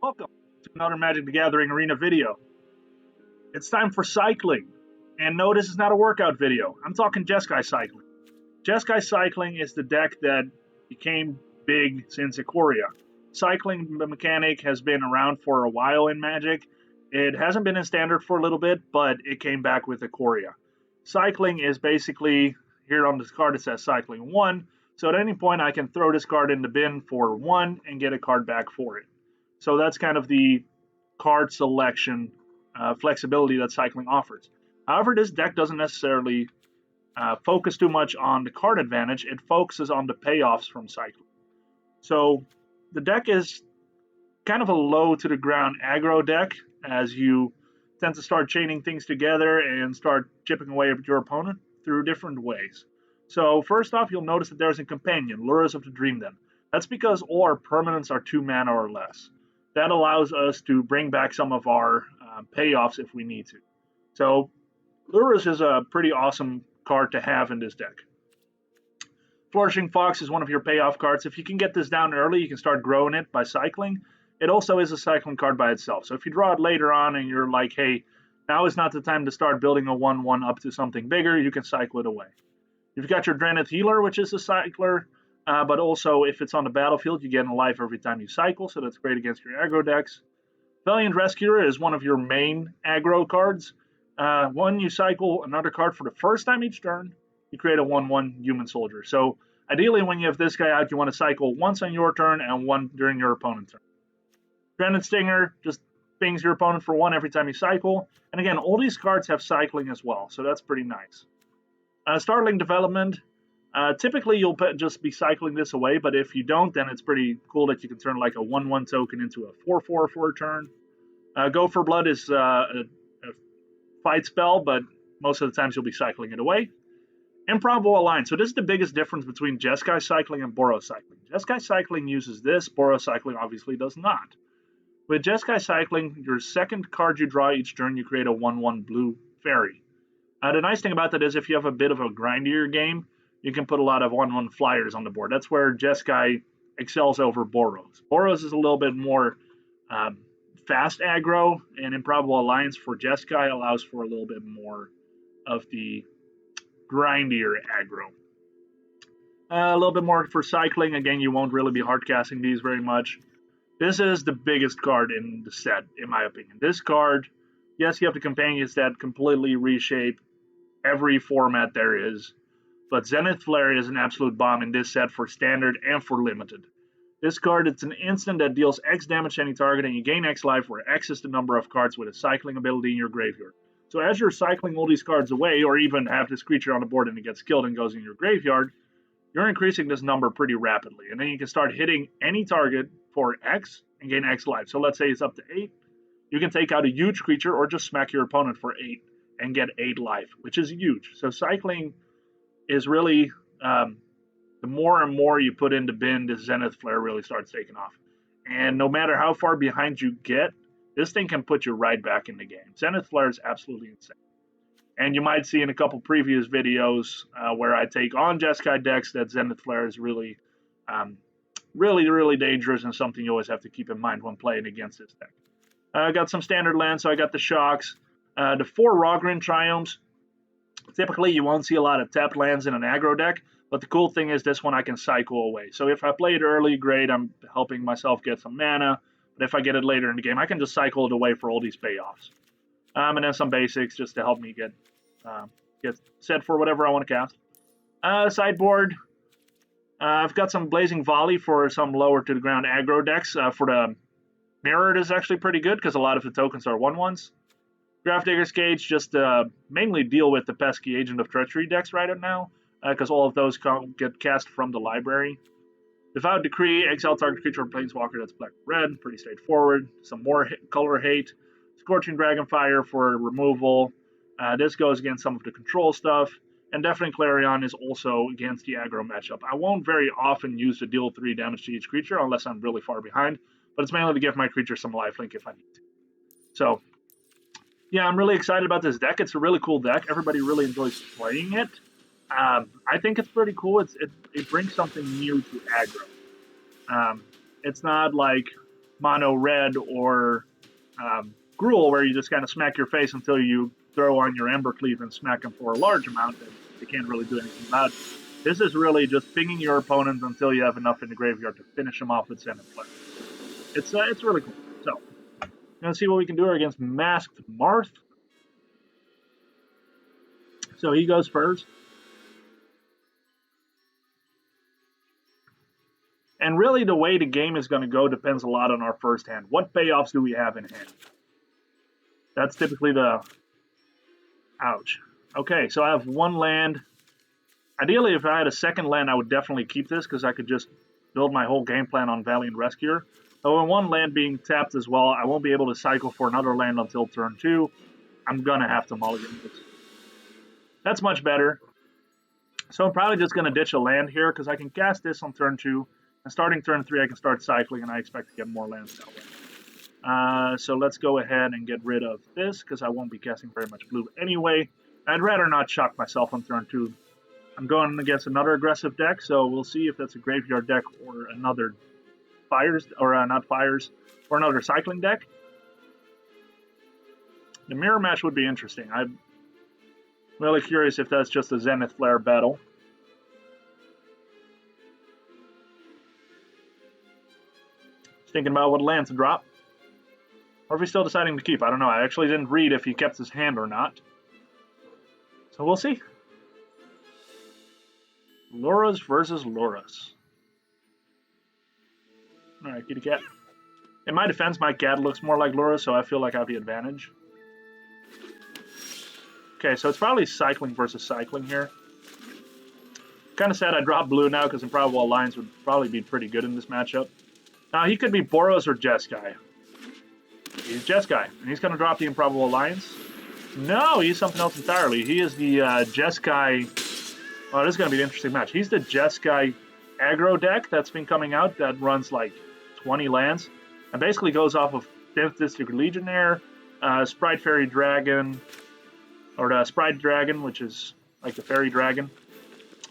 Welcome to another Magic the Gathering Arena video. It's time for cycling. And no, this is not a workout video. I'm talking Jeskai Cycling. Jeskai Cycling is the deck that became big since Ikoria. Cycling mechanic has been around for a while in Magic. It hasn't been in Standard for a little bit, but it came back with Ikoria. Cycling is basically, here on this card it says Cycling 1, so at any point I can throw this card in the bin for 1 and get a card back for it. So that's kind of the card selection flexibility that Cycling offers. However, this deck doesn't necessarily focus too much on the card advantage. It focuses on the payoffs from Cycling. So the deck is kind of a low to the ground aggro deck, as you tend to start chaining things together and start chipping away at your opponent through different ways. So first off, you'll notice that there's a companion, Lurrus of the Dream Den. That's because all our permanents are 2 mana or less. That allows us to bring back some of our payoffs if we need to. So Lurrus is a pretty awesome card to have in this deck. Flourishing Fox is one of your payoff cards. If you can get this down early, you can start growing it by cycling. It also is a cycling card by itself. So if you draw it later on and you're like, hey, now is not the time to start building a 1/1 up to something bigger, you can cycle it away. You've got your Drannith Healer, which is a cycler. But also, if it's on the battlefield, you get a life every time you cycle, so that's great against your aggro decks. Valiant Rescuer is one of your main aggro cards. When you cycle another card for the first time each turn, you create a 1/1 human soldier. So ideally, when you have this guy out, you want to cycle once on your turn and one during your opponent's turn. Drannith Stinger just pings your opponent for 1 every time you cycle. And again, all these cards have cycling as well, so that's pretty nice. Startling Development. Typically, you'll just be cycling this away, but if you don't, then it's pretty cool that you can turn like a 1/1 token into a 4/4 for a turn. Go for Blood is a fight spell, but most of the times you'll be cycling it away. Improbable Alliance. So this is the biggest difference between Jeskai Cycling and Boros Cycling. Jeskai Cycling uses this, Boros Cycling obviously does not. With Jeskai Cycling, your second card you draw each turn, you create a 1/1 blue fairy. The nice thing about that is if you have a bit of a grindier game, you can put a lot of 1/1 flyers on the board. That's where Jeskai excels over Boros. Boros is a little bit more fast aggro, and Improbable Alliance for Jeskai allows for a little bit more of the grindier aggro. A little bit more for cycling. Again, you won't really be hardcasting these very much. This is the biggest card in the set, in my opinion. This card, yes, you have the companions that completely reshape every format there is. But Zenith Flare is an absolute bomb in this set for Standard and for Limited. This card, it's an instant that deals X damage to any target, and you gain X life, where X is the number of cards with a cycling ability in your graveyard. So as you're cycling all these cards away, or even have this creature on the board and it gets killed and goes in your graveyard, you're increasing this number pretty rapidly. And then you can start hitting any target for X and gain X life. So let's say it's up to 8. You can take out a huge creature or just smack your opponent for 8 and get 8 life, which is huge. So cycling is really, the more and more you put in the bin, this Zenith Flare really starts taking off. And no matter how far behind you get, this thing can put you right back in the game. Zenith Flare is absolutely insane. And you might see in a couple previous videos where I take on Jeskai decks that Zenith Flare is really, really dangerous and something you always have to keep in mind when playing against this deck. I got some standard lands, so I got the Shocks. The 4 Raugrin Triomes. Typically, you won't see a lot of tapped lands in an aggro deck, but the cool thing is this one I can cycle away. So if I play it early, great, I'm helping myself get some mana. But if I get it later in the game, I can just cycle it away for all these payoffs. And then some basics just to help me get set for whatever I want to cast. Sideboard. I've got some Blazing Volley for some lower to the ground aggro decks. For the Mirrored is actually pretty good because a lot of the tokens are 1/1s. Grafdigger's Cage, just mainly deal with the pesky Agent of Treachery decks right now, because all of those get cast from the library. Devout Decree, exile target creature or planeswalker that's black or red, pretty straightforward. Some more color hate. Scorching Dragonfire for removal. This goes against some of the control stuff. And Deafening Clarion is also against the aggro matchup. I won't very often use to deal 3 damage to each creature unless I'm really far behind, but it's mainly to give my creature some lifelink if I need to. So, yeah, I'm really excited about this deck. It's a really cool deck. Everybody really enjoys playing it. I think it's pretty cool. It brings something new to aggro. It's not like mono red or Gruul, where you just kind of smack your face until you throw on your Embercleave and smack them for a large amount, and you can't really do anything about it. This is really just pinging your opponent until you have enough in the graveyard to finish them off with Zenith Flare. It's really cool. So, gonna see what we can do against Masked Marth. So he goes first. And really, the way the game is going to go depends a lot on our first hand. What payoffs do we have in hand? That's typically the... Ouch. Okay, so I have one land. Ideally, if I had a second land, I would definitely keep this, because I could just build my whole game plan on Valiant Rescuer. So with one land being tapped as well, I won't be able to cycle for another land until turn 2. I'm going to have to mulligan this. That's much better. So I'm probably just going to ditch a land here, because I can cast this on turn 2. And starting turn 3, I can start cycling, and I expect to get more lands that way. So let's go ahead and get rid of this, because I won't be casting very much blue anyway. I'd rather not shock myself on turn 2. I'm going against another aggressive deck, so we'll see if that's a graveyard deck or another fires, or not fires, or another cycling deck. The mirror match would be interesting. I'm really curious if that's just a Zenith Flare battle. Thinking about what land to drop. Or if he's still deciding to keep. I don't know. I actually didn't read if he kept his hand or not. So we'll see. Lurrus versus Lurrus. Alright, kitty cat. In my defense, my cat looks more like Lurrus, so I feel like I have the advantage. Okay, so it's probably cycling versus cycling here. Kind of sad I dropped blue now, because Improbable Alliance would probably be pretty good in this matchup. Now, he could be Boros or Jeskai. He's Jeskai, and he's going to drop the Improbable Alliance. No, he's something else entirely. He is the Jeskai... Oh, this is going to be an interesting match. He's the Jeskai aggro deck that's been coming out that runs like 20 lands. And basically goes off of 5th District Legionnaire, Sprite Fairy Dragon, or the Sprite Dragon, which is like the Fairy Dragon.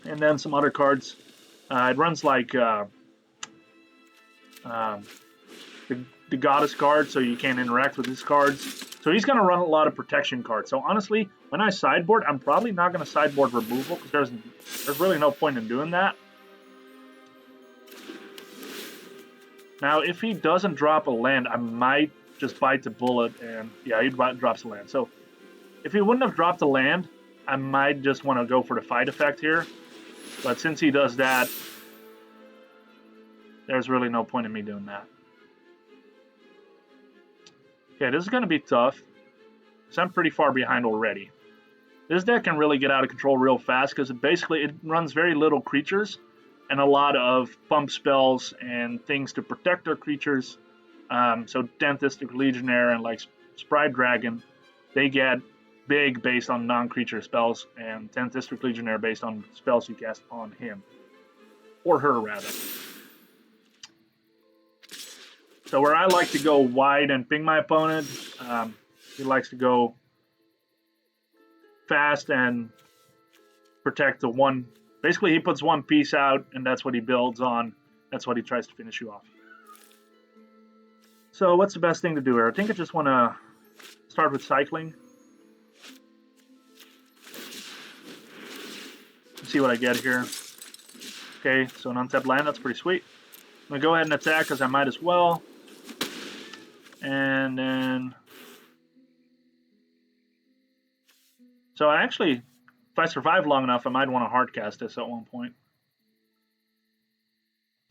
And then some other cards. It runs like... the Goddess card, so you can't interact with his cards. So he's going to run a lot of protection cards. So honestly, when I sideboard, I'm probably not going to sideboard removal, because there's really no point in doing that. Now, if he doesn't drop a land, I might just bite the bullet, and yeah, he drops a land. So if he wouldn't have dropped a land, I might just want to go for the fight effect here. But since he does that, there's really no point in me doing that. Okay, this is going to be tough, because I'm pretty far behind already. This deck can really get out of control real fast, because it runs very little creatures, and a lot of pump spells and things to protect their creatures. So 10th District Legionnaire and like Sprite Dragon, they get big based on non-creature spells, and 10th District Legionnaire based on spells you cast on him. Or her, rather. So where I like to go wide and ping my opponent, he likes to go fast and protect the one. Basically, he puts one piece out, and that's what he builds on. That's what he tries to finish you off. So what's the best thing to do here? I think I just want to start with cycling. See what I get here. Okay, so an untapped land, that's pretty sweet. I'm going to go ahead and attack, because I might as well. And then... So I actually, if I survive long enough, I might want to hardcast this at one point.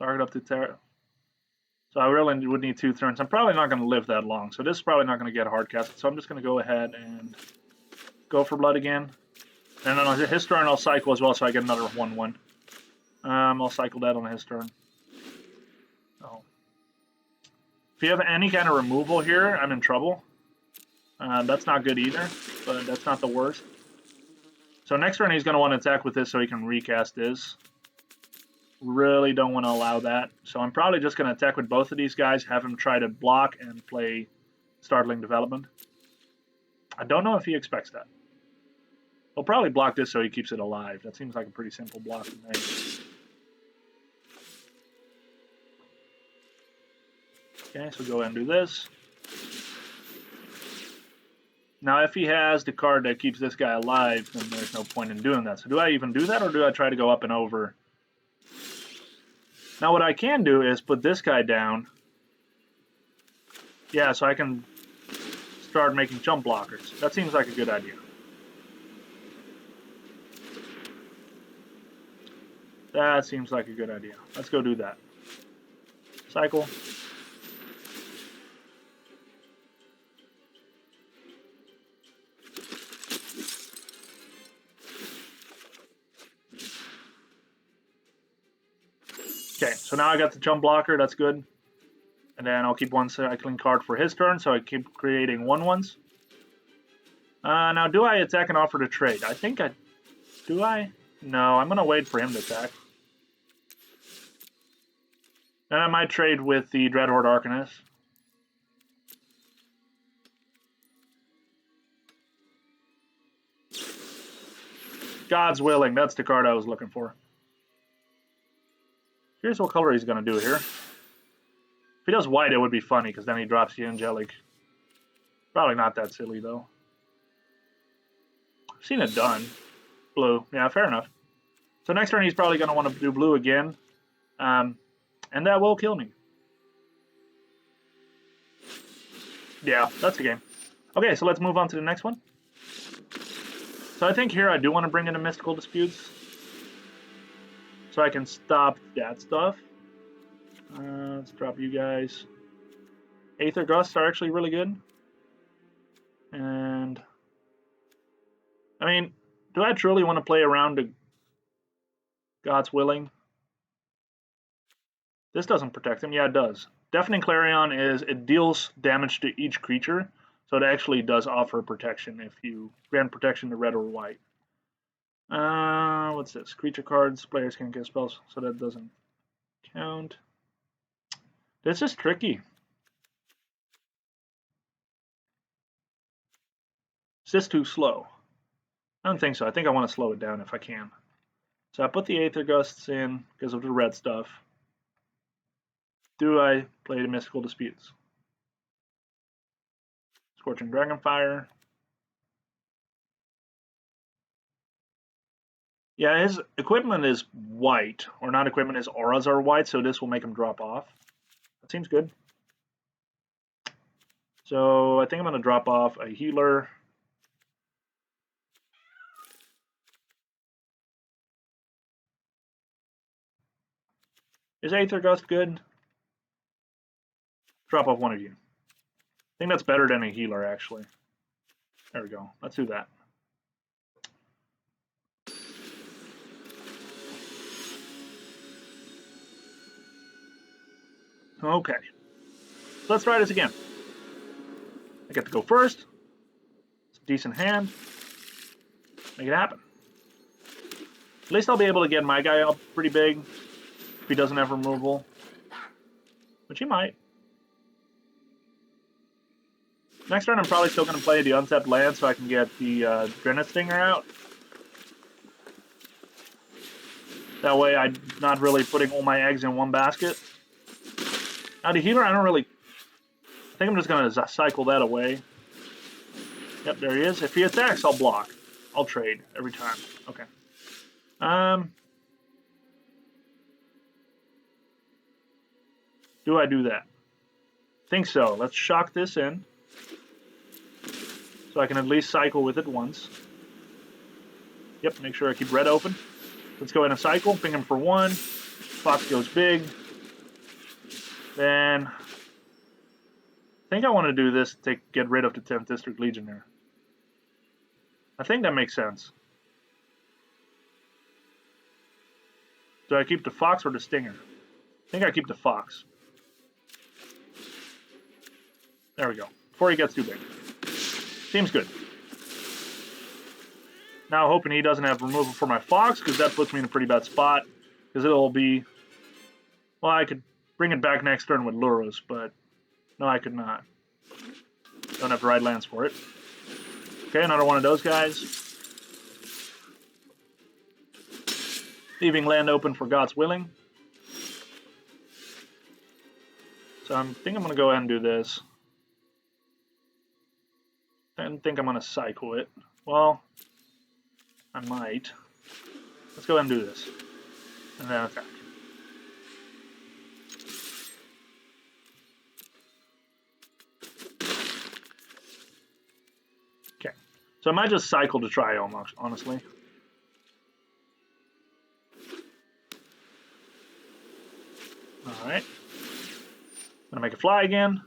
Target up to Terra. So I really would need 2 turns. I'm probably not going to live that long, so this is probably not going to get hardcasted. So I'm just going to go ahead and go for blood again. And then on his turn, I'll cycle as well, so I get another 1/1. I'll cycle that on his turn. Oh. If you have any kind of removal here, I'm in trouble. That's not good either, but that's not the worst. So next turn, he's going to want to attack with this so he can recast this. Really don't want to allow that. So I'm probably just going to attack with both of these guys, have him try to block and play Startling Development. I don't know if he expects that. He'll probably block this so he keeps it alive. That seems like a pretty simple block to me. Okay, so go ahead and do this. Now, if he has the card that keeps this guy alive, then there's no point in doing that. So do I even do that, or do I try to go up and over? Now, what I can do is put this guy down. Yeah, so I can start making jump blockers. That seems like a good idea. That seems like a good idea. Let's go do that. Cycle. Okay, so now I got the jump blocker, that's good. And then I'll keep one cycling card for his turn, so I keep creating 1/1s. Now, do I attack and offer to trade? I think I... Do I? No, I'm going to wait for him to attack. And I might trade with the Dreadhorde Arcanist. God's willing, that's the card I was looking for. Here's what color he's going to do here. If he does white, it would be funny, because then he drops the Angelic. Probably not that silly, though. I've seen it done. Blue. Yeah, fair enough. So next turn, he's probably going to want to do blue again. And that will kill me. Yeah, that's the game. Okay, so let's move on to the next one. So I think here I do want to bring in a Mystical Disputes. So I can stop that stuff. Let's drop you guys. Aether Gusts are actually really good. And... I mean, do I truly want to play around to God's Willing? This doesn't protect him. Yeah, it does. Deafening Clarion is, it deals damage to each creature. So it actually does offer protection if you grant protection to red or white. What's this? Creature cards, players can get spells, so that doesn't count. This is tricky. Is this too slow? I don't think so. I think I want to slow it down if I can. So I put the Aether Gusts in because of the red stuff. Do I play the Mystical Disputes? Scorching Dragonfire. Yeah, his equipment is white, or not equipment, his auras are white, so this will make him drop off. That seems good. So I think I'm going to drop off a healer. Is Aether Gust good? Drop off one of you. I think that's better than a healer, actually. There we go. Let's do that. Okay. So let's try this again. I get to go first. It's a decent hand. Make it happen. At least I'll be able to get my guy up pretty big if he doesn't have removal. Which he might. Next turn I'm probably still going to play the untapped land so I can get the Drannith Stinger out. That way I'm not really putting all my eggs in one basket. Now the healer, I think I'm just going to cycle that away. Yep, there he is. If he attacks, I'll block. I'll trade every time. Okay. Do I do that? Think so. Let's shock this in. So I can at least cycle with it once. Yep, make sure I keep red open. Let's go ahead and cycle. Ping him for 1. Fox goes big. Then... I think I want to do this to get rid of the 10th District Legionnaire. I think that makes sense. Do I keep the Fox or the Stinger? I think I keep the Fox. There we go. Before he gets too big. Seems good. Now hoping he doesn't have removal for my Fox, because that puts me in a pretty bad spot. Because it'll be... Well, I could bring it back next turn with Lurrus, but... No, I could not. Don't have the right lands for it. Okay, another one of those guys. Leaving land open for God's Willing. So I think I'm going to go ahead and do this. I don't think I'm going to cycle it. Well, I might. Let's go ahead and do this. And then attack. Okay. So I might just cycle to Triome, honestly. Alright. I'm going to make it fly again.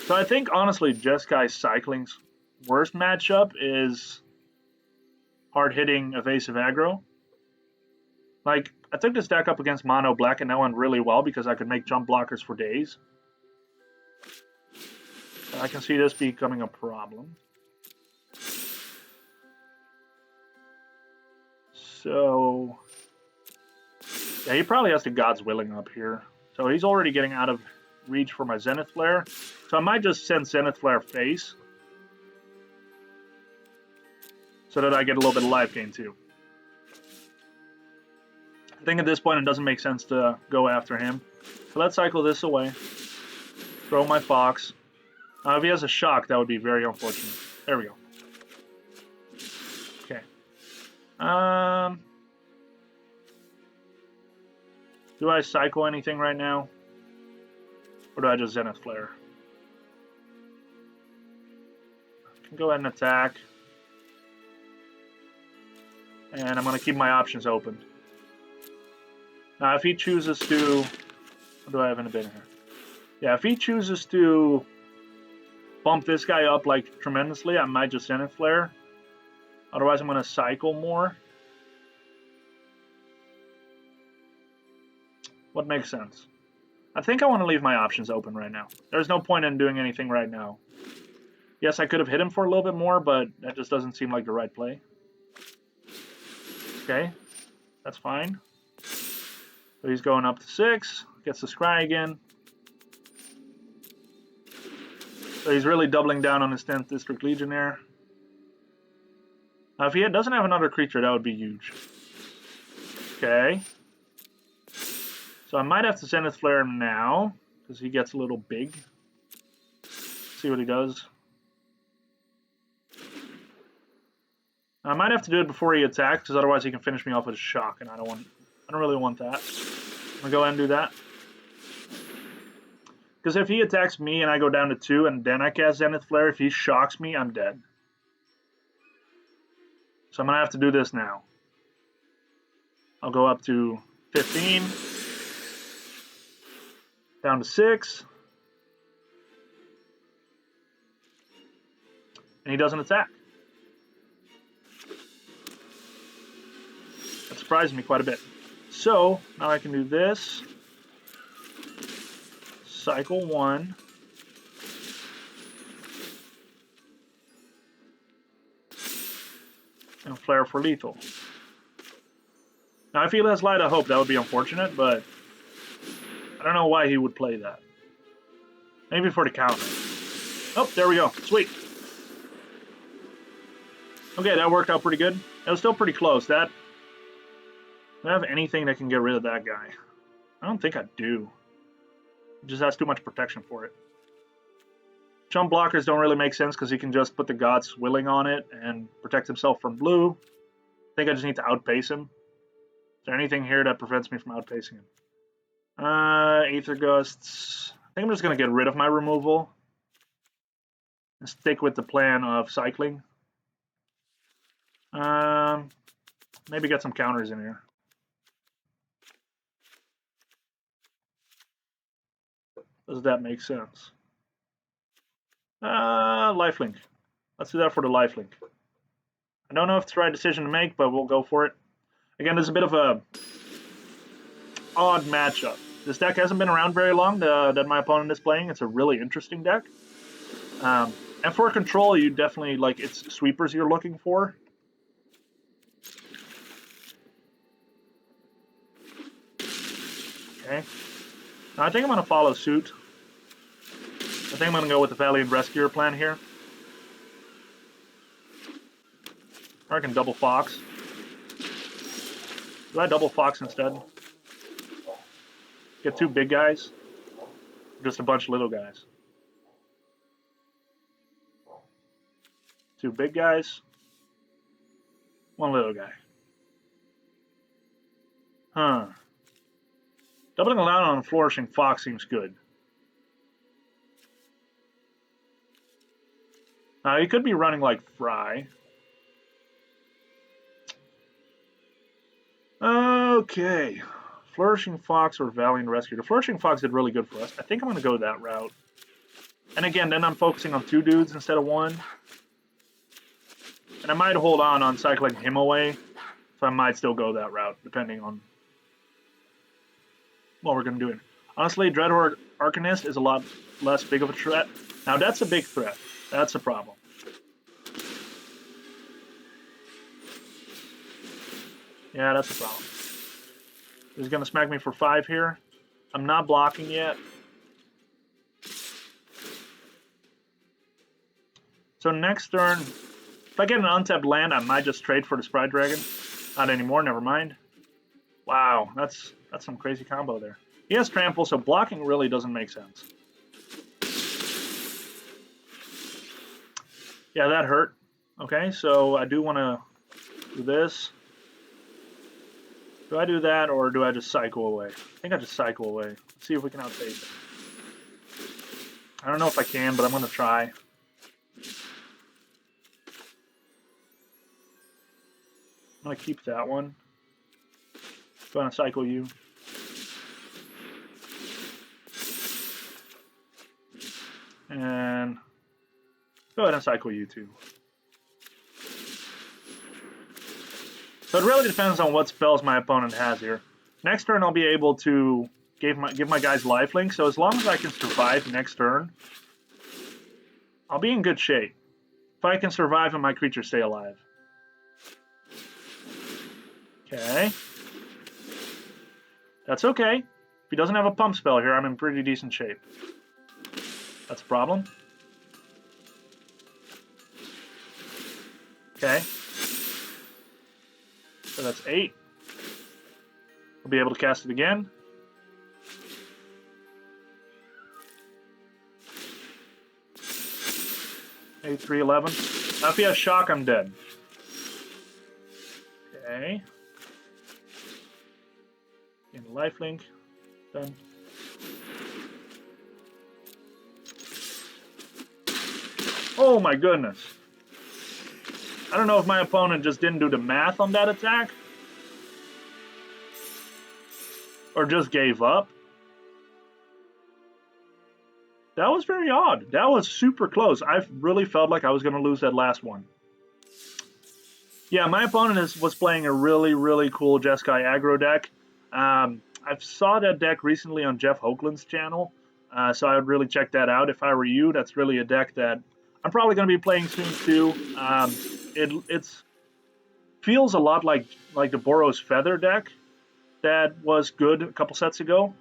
So I think, honestly, Jeskai Cycling's worst matchup is hard-hitting evasive aggro. Like, I took this deck up against Mono Black and that went really well because I could make jump blockers for days. I can see this becoming a problem. So, yeah, he probably has the God's Willing up here. So he's already getting out of reach for my Zenith Flare. So I might just send Zenith Flare face. So that I get a little bit of life gain too. I think at this point it doesn't make sense to go after him. So let's cycle this away. Throw my Fox. If he has a shock, that would be very unfortunate. There we go. Okay. Do I cycle anything right now? Or do I just Zenith Flare? I can go ahead and attack. And I'm going to keep my options open. Now, if he chooses to... What do I have in a bin here? Yeah, if he chooses to bump this guy up like tremendously, I might just Zenith Flare. Otherwise, I'm going to cycle more. What makes sense? I think I want to leave my options open right now. There's no point in doing anything right now. Yes, I could have hit him for a little bit more, but that just doesn't seem like the right play. Okay, that's fine. So he's going up to 6, gets the scry again. So he's really doubling down on his 10th District Legionnaire. Now if he doesn't have another creature, that would be huge. Okay. So I might have to Zenith Flare him now, because he gets a little big. See what he does. I might have to do it before he attacks, because otherwise he can finish me off with a shock, and I don't really want that. I'm gonna go ahead and do that. Because if he attacks me and I go down to 2 and then I cast Zenith Flare, if he shocks me, I'm dead. So I'm gonna have to do this now. I'll go up to 15. Down to 6. And he doesn't attack. That surprised me quite a bit. So, now I can do this. Cycle 1. And Flare for lethal. Now, if he has Light of Hope, that would be unfortunate, but I don't know why he would play that. Maybe for the counter. Oh, there we go. Sweet. Okay, that worked out pretty good. It was still pretty close. Do I have anything that can get rid of that guy? I don't think I do. It just has too much protection for it. Jump blockers don't really make sense because he can just put the God's Willing on it and protect himself from blue. I think I just need to outpace him. Is there anything here that prevents me from outpacing him? Aether Gusts. I think I'm just going to get rid of my removal and stick with the plan of cycling. Maybe get some counters in here. Does that make sense? Lifelink. Let's do that for the lifelink. I don't know if it's the right decision to make, but we'll go for it. Again, there's a bit of a odd matchup. This deck hasn't been around very long that my opponent is playing. It's a really interesting deck. And for control, you definitely, like, it's sweepers you're looking for. Okay. Now, I think I'm going to follow suit. I think I'm going to go with the Valiant Rescuer plan here. Or I can double Fox. Do I double Fox instead? Get 2 big guys? Or just a bunch of little guys? 2 big guys? 1 little guy. Huh. Doubling down on Flourishing Fox seems good. You could be running like Fry. Okay. Flourishing Fox or Valiant Rescuer. The Flourishing Fox did really good for us. I think I'm going to go that route. And again, then I'm focusing on 2 dudes instead of 1. And I might hold on cycling him away. So I might still go that route, depending on what we're going to do. Honestly, Dreadhorde Arcanist is a lot less big of a threat. Now, that's a big threat. That's a problem. Yeah, that's a problem. He's going to smack me for 5 here. I'm not blocking yet. So next turn, if I get an untapped land, I might just trade for the Sprite Dragon. Not anymore, never mind. Wow, that's some crazy combo there. He has Trample, so blocking really doesn't make sense. Yeah, that hurt. Okay, so I do want to do this. Do I do that, or do I just cycle away? I think I just cycle away. Let's see if we can outstage it. I don't know if I can, but I'm going to try. I'm going to keep that one. Going to cycle you. And go ahead and cycle you too. So it really depends on what spells my opponent has here. Next turn I'll be able to give my guys lifelink, so as long as I can survive next turn, I'll be in good shape. If I can survive and my creatures stay alive. Okay. That's okay. If he doesn't have a pump spell here, I'm in pretty decent shape. That's a problem. Okay. So that's 8. We'll be able to cast it again. Eight, 3, 11. Now if he has shock, I'm dead. Okay. In lifelink. Done. Oh my goodness. I don't know if my opponent just didn't do the math on that attack. Or just gave up. That was very odd. That was super close. I really felt like I was going to lose that last one. Yeah, my opponent was playing a really, really cool Jeskai aggro deck. I saw that deck recently on Jeff Hoagland's channel. So I would really check that out. If I were you, that's really a deck that I'm probably going to be playing soon too. It feels a lot like the Boros Feather deck that was good a couple sets ago.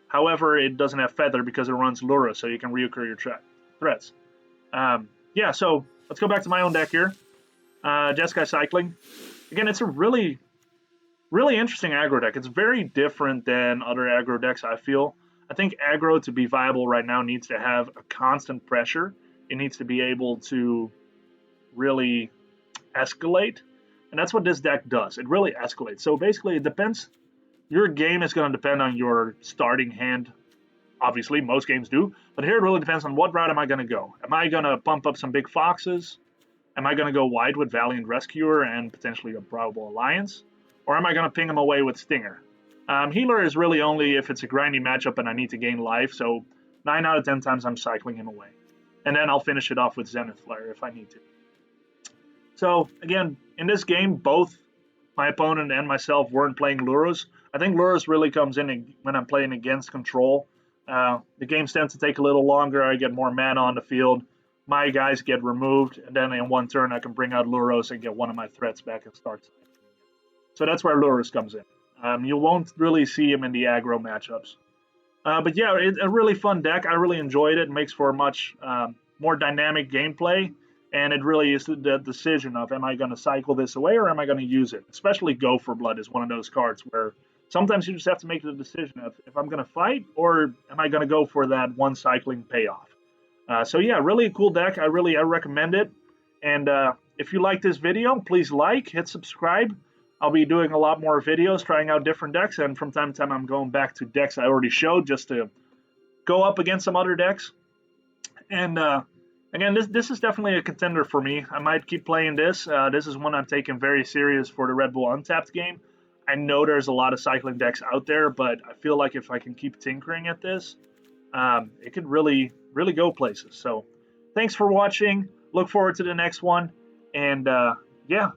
However, it doesn't have Feather because it runs Lurrus, so you can reoccur your threats. Yeah, so let's go back to my own deck here. Jeskai Cycling. Again, it's a really, really interesting aggro deck. It's very different than other aggro decks, I feel. I think aggro, to be viable right now, needs to have a constant pressure. It needs to be able to really escalate. And that's what this deck does. It really escalates. So basically, it depends. Your game is going to depend on your starting hand. Obviously, most games do. But here it really depends on what route am I going to go. Am I going to pump up some big foxes? Am I going to go wide with Valiant Rescuer and potentially Improbable Alliance? Or am I going to ping him away with Stinger? Healer is really only if it's a grindy matchup and I need to gain life. So 9 out of 10 times I'm cycling him away. And then I'll finish it off with Zenith Flare if I need to. So, again, in this game, both my opponent and myself weren't playing Lurrus. I think Lurrus really comes in when I'm playing against control. The games tend to take a little longer. I get more mana on the field. My guys get removed. And then in one turn, I can bring out Lurrus and get one of my threats back and start. So that's where Lurrus comes in. You won't really see him in the aggro matchups. But yeah, it's a really fun deck. I really enjoyed it. It makes for a much more dynamic gameplay. And it really is the decision of, am I going to cycle this away or am I going to use it? Especially Go for Blood is one of those cards where sometimes you just have to make the decision of if I'm going to fight or am I going to go for that one cycling payoff. So yeah, really a cool deck. I recommend it. And if you like this video, please like, hit subscribe. I'll be doing a lot more videos, trying out different decks, and from time to time I'm going back to decks I already showed just to go up against some other decks. And again, this is definitely a contender for me. I might keep playing this. This is one I'm taking very serious for the Red Bull Untapped game. I know there's a lot of cycling decks out there, but I feel like if I can keep tinkering at this, it could really go places. So thanks for watching. Look forward to the next one. And yeah,